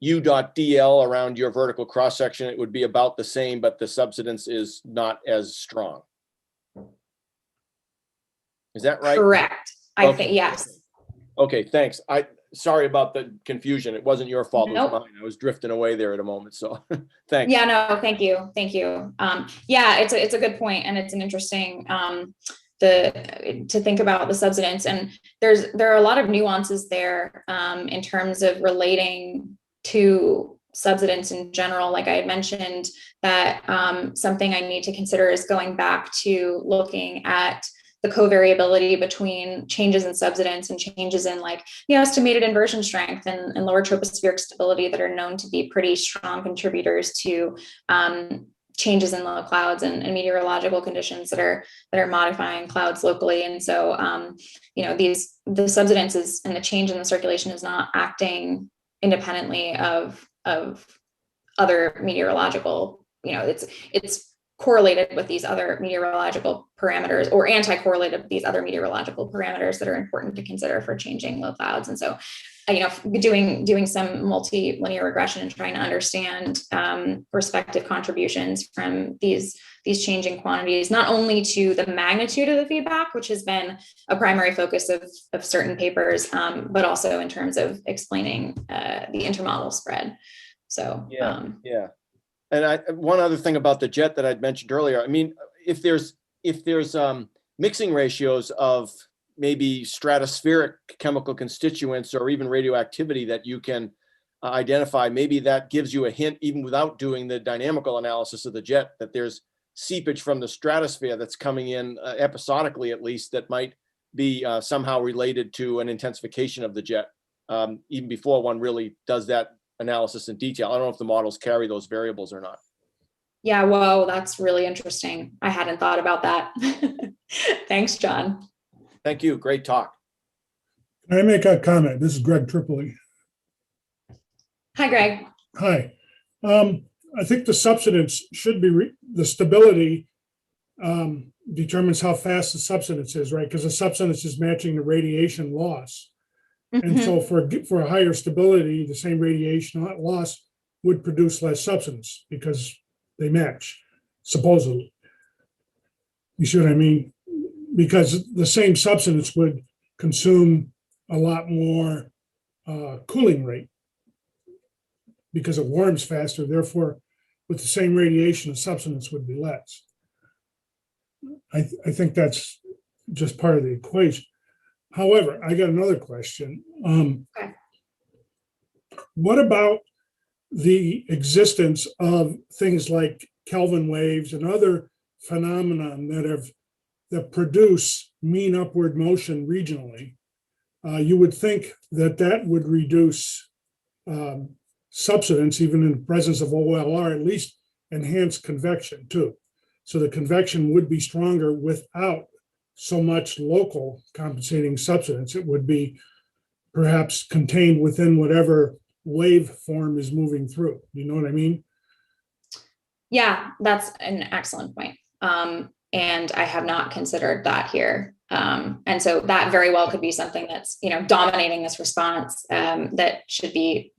U.dl around your vertical cross section, it would be about the same, but the subsidence is not as strong. Is that right? Correct. I think yes. Okay, thanks. sorry about the confusion. It wasn't your fault. It was Nope. mine. I was drifting away there at a moment. So thanks. Yeah, no, thank you. Thank you. Yeah, it's a good point, and it's an interesting to think about the subsidence, and there are a lot of nuances there in terms of relating to subsidence in general. Like I had mentioned, that something I need to consider is going back to looking at the covariability between changes in subsidence and changes in like the estimated inversion strength and lower tropospheric stability that are known to be pretty strong contributors to changes in low clouds and meteorological conditions that are modifying clouds locally. And so, the subsidence is, and the change in the circulation is not acting independently of other meteorological, it's correlated with these other meteorological parameters, or anti-correlated with these other meteorological parameters that are important to consider for changing low clouds. And so, doing some multi-linear regression and trying to understand respective contributions from these changing quantities, not only to the magnitude of the feedback, which has been a primary focus of certain papers, but also in terms of explaining the intermodal spread. So yeah. And one other thing about the jet that I'd mentioned earlier, I mean, if there's mixing ratios of maybe stratospheric chemical constituents or even radioactivity that you can identify, maybe that gives you a hint, even without doing the dynamical analysis of the jet, that there's seepage from the stratosphere that's coming in episodically, at least, that might be somehow related to an intensification of the jet, even before one really does that analysis in detail. I don't know if the models carry those variables or not. Yeah, whoa, that's really interesting. I hadn't thought about that. Thanks, John. Thank you. Great talk. Can I make a comment? This is Greg Tripoli. Hi, Greg. Hi. I think the subsidence should be, the stability determines how fast the subsidence is, right? Because the subsidence is matching the radiation loss. And so for a higher stability, the same radiation loss would produce less subsidence because they match, supposedly. You see what I mean? Because the same subsidence would consume a lot more cooling rate because it warms faster. Therefore, with the same radiation, the subsidence would be less. I think that's just part of the equation. However, I got another question. Okay. What about the existence of things like Kelvin waves and other phenomena that produce mean upward motion regionally? You would think that would reduce subsidence even in the presence of OLR, at least enhance convection too. So the convection would be stronger without so much local compensating subsidence. It would be perhaps contained within whatever wave form is moving through. You know what I mean? Yeah, that's an excellent point. And I have not considered that here. And so that very well could be something that's, dominating this response that should be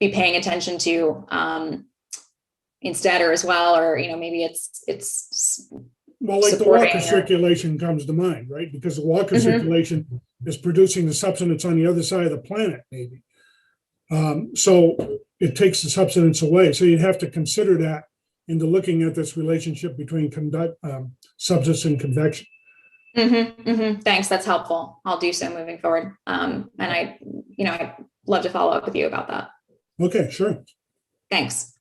paying attention to instead, or as well, or, maybe it's well, like the Walker circulation comes to mind, right? Because the Walker circulation is producing the subsidence on the other side of the planet, maybe. So it takes the subsidence away. So you'd have to consider that into looking at this relationship between subsidence and convection. Thanks, that's helpful. I'll do so moving forward. And I'd love to follow up with you about that. Okay, sure. Thanks.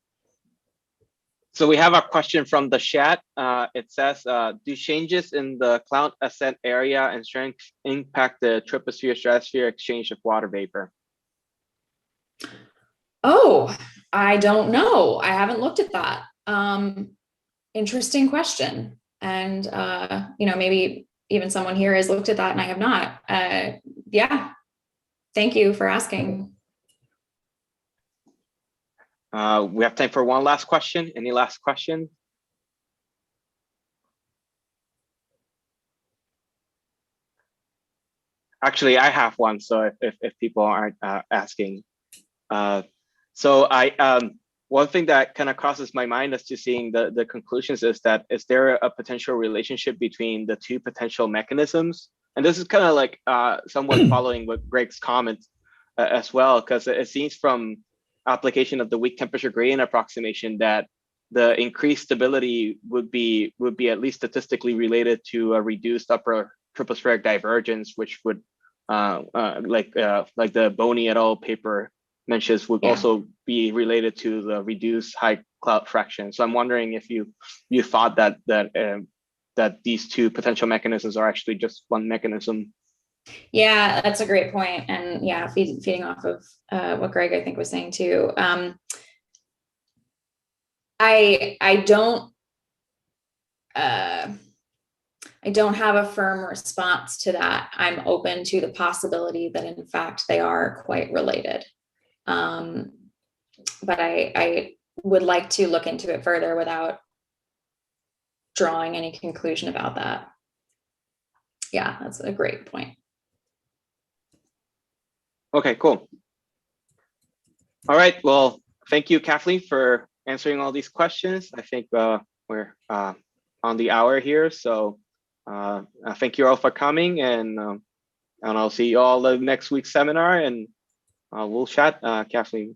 So we have a question from the chat. It says, do changes in the cloud ascent area and strength impact the troposphere stratosphere exchange of water vapor? Oh, I don't know. I haven't looked at that. Interesting question. And, maybe even someone here has looked at that and I have not. Yeah, thank you for asking. We have time for one last question. Any last question? Actually, I have one. So if people aren't asking, one thing that kind of crosses my mind as to seeing the conclusions is there a potential relationship between the two potential mechanisms? And this is kind of like somewhat following what Greg's comments as well, because it seems from application of the weak temperature gradient approximation that the increased stability would be at least statistically related to a reduced upper tropospheric divergence, which would like the Boney et al. Paper mentions would also be related to the reduced high cloud fraction. So I'm wondering if you thought that these two potential mechanisms are actually just one mechanism. Yeah, that's a great point. And yeah, feeding off of what Greg, I think, was saying too. I don't have a firm response to that. I'm open to the possibility that in fact they are quite related. But I would like to look into it further without drawing any conclusion about that. Yeah, that's a great point. Okay, cool. All right, well, thank you, Kathleen, for answering all these questions. I think we're on the hour here, so thank you all for coming, and I'll see you all the next week's seminar, and we'll chat, Kathleen.